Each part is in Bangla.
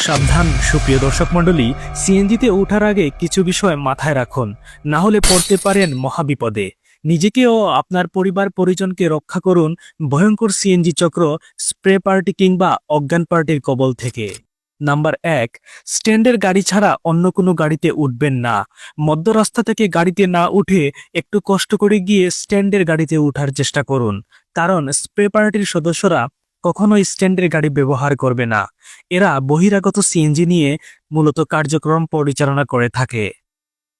সাবধান সুপ্রিয় দর্শক মণ্ডলী, সিএনজিতে ওঠার আগে কিছু বিষয় মাথায় রাখুন, না হলে পড়তে পারেন মহাবিপদে। নিজেকে ও আপনার পরিবার পরিজনকে রক্ষা করুন ভয়ঙ্কর সিএনজি চক্র, স্প্রে পার্টি কিংবা অজ্ঞান পার্টির কবল থেকে। নাম্বার 1, স্ট্যান্ডের গাড়ি ছাড়া অন্য কোনো গাড়িতে উঠবেন না। মধ্য রাস্তা থেকে গাড়িতে না উঠে একটু কষ্ট করে গিয়ে স্ট্যান্ডের গাড়িতে ওঠার চেষ্টা করুন, কারণ স্প্রে পার্টির সদস্যরা কখনোই স্ট্যান্ডের গাড়ি ব্যবহার করবে না। এরা বহিরাগত সিএনজি নিয়ে মূলত কার্যক্রম পরিচালনা করে থাকে।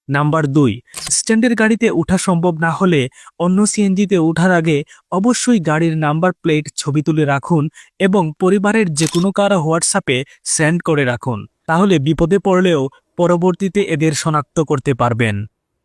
নাম্বার 2, স্ট্যান্ডের গাড়িতে ওঠা সম্ভব না হলে অন্য সিএনজিতে ওঠার আগে অবশ্যই গাড়ির নাম্বার প্লেট ছবি তুলে রাখুন এবং পরিবারের যে কোনো কারো হোয়াটসঅ্যাপে সেন্ড করে রাখুন, তাহলে বিপদে পড়লেও পরবর্তীতে এদের শনাক্ত করতে পারবেন।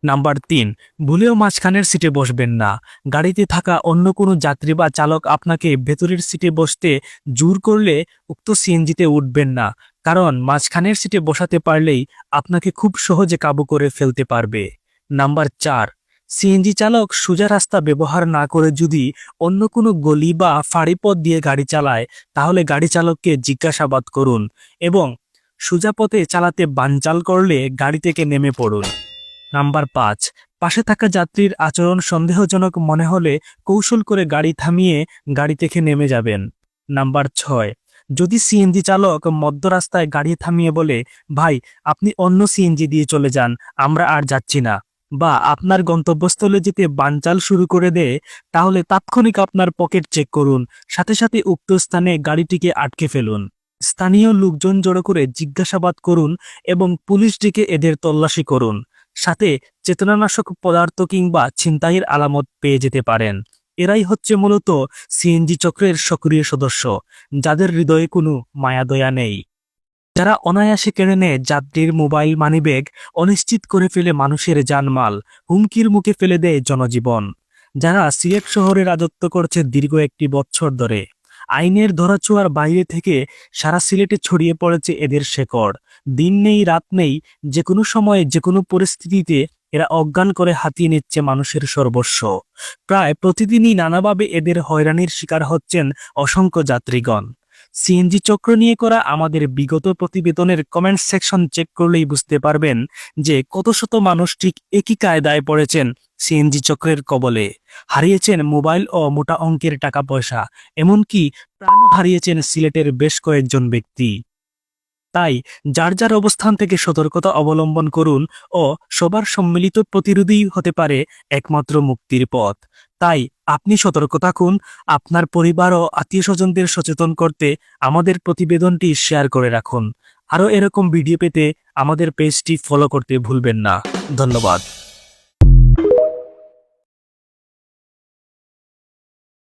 নাম্বার 3, ভুলেও মাঝখানের সিটে বসবেন না। গাড়িতে থাকা অন্য কোনো যাত্রী বা চালক আপনাকে ভেতরের সিটে বসতে জোর করলে উক্ত সিএনজিতে উঠবেন না, কারণ মাঝখানের সিটে বসাতে পারলেই আপনাকে খুব সহজে কাবু করে ফেলতে পারবে। নাম্বার 4, সিএনজি চালক সোজা রাস্তা ব্যবহার না করে যদি অন্য কোনো গলি বা ফাঁড়ি পথ দিয়ে গাড়ি চালায়, তাহলে গাড়ি চালককে জিজ্ঞাসাবাদ করুন এবং সোজা পথে চালাতে বানচাল করলে গাড়ি থেকে নেমে পড়ুন। নাম্বার 5, পাশে থাকা যাত্রীর আচরণ সন্দেহজনক মনে হলে কৌশল করে গাড়ি থামিয়ে গাড়ি থেকে নেমে যাবেন। নাম্বার 6, যদি সিএনজি চালক মধ্য রাস্তায় গাড়ি থামিয়ে বলে, ভাই আপনি অন্য সিএনজি দিয়ে চলে যান, আমরা আর যাচ্ছি না, বা আপনার গন্তব্যস্থলে যেতে বানচাল শুরু করে দেয়, তাহলে তাৎক্ষণিক আপনার পকেট চেক করুন, সাথে সাথে উক্ত স্থানে গাড়িটিকে আটকে ফেলুন। স্থানীয় লোকজন জড়ো করে জিজ্ঞাসাবাদ করুন এবং পুলিশ ডেকে এদের তল্লাশি করুন। সাথে চেতনানাশক পদার্থ কিংবা ছিনতাইয়ের আলামত পেয়ে যেতে পারেন। এরাই হচ্ছে মূলত সিএনজি চক্রের সক্রিয় সদস্য, যাদের হৃদয়ে কোনো মায়াদয়া নেই, যারা অনায়াসে কেড়ে নেয় যাত্রীর মোবাইল মানিব্যাগ, অনিশ্চিত করে ফেলে মানুষের জানমাল, হুমকির মুখে ফেলে দেয় জনজীবন, যারা সিলেট শহরে রাজত্ব করছে দীর্ঘ 1 বছর ধরে। আইনের ধরাছোঁয়ার বাইরে থেকে সারা সিলেটে ছড়িয়ে পড়েছে এদের শেকড়। দিন নেই রাত নেই, যে কোনো সময়ে যে কোনো পরিস্থিতিতে এরা অজ্ঞান করে হাতিয়ে নিচ্ছে মানুষের সর্বস্ব। প্রায় প্রতিদিনই নানাভাবে এদের হয়রানির শিকার হচ্ছেন অসংখ্য যাত্রীগণ। সিএনজি চক্র নিয়ে করা আমাদের বিগত প্রতিবেদনের কমেন্ট সেকশন চেক করলেই বুঝতে পারবেন যে কত শত মানুষ ঠিক একই কায়দায় পড়েছেন সিএনজি চক্রের কবলে। হারিয়েছেন মোবাইল ও মোটা অঙ্কের টাকা পয়সা, এমনকি প্রাণও হারিয়েছেন সিলেটের বেশ কয়েকজন ব্যক্তি। তাই যার যার অবস্থান থেকে সতর্কতা অবলম্বন করুন ও সবার সম্মিলিত প্রতিরোধই হতে পারে একমাত্র মুক্তির পথ। তাই আপনি সতর্ক থাকুন, আপনার পরিবার ও আত্মীয় স্বজনদের সচেতন করতে আমাদের প্রতিবেদনটি শেয়ার করে রাখুন। আরও এরকম ভিডিও পেতে আমাদের পেজটি ফলো করতে ভুলবেন না। ধন্যবাদ।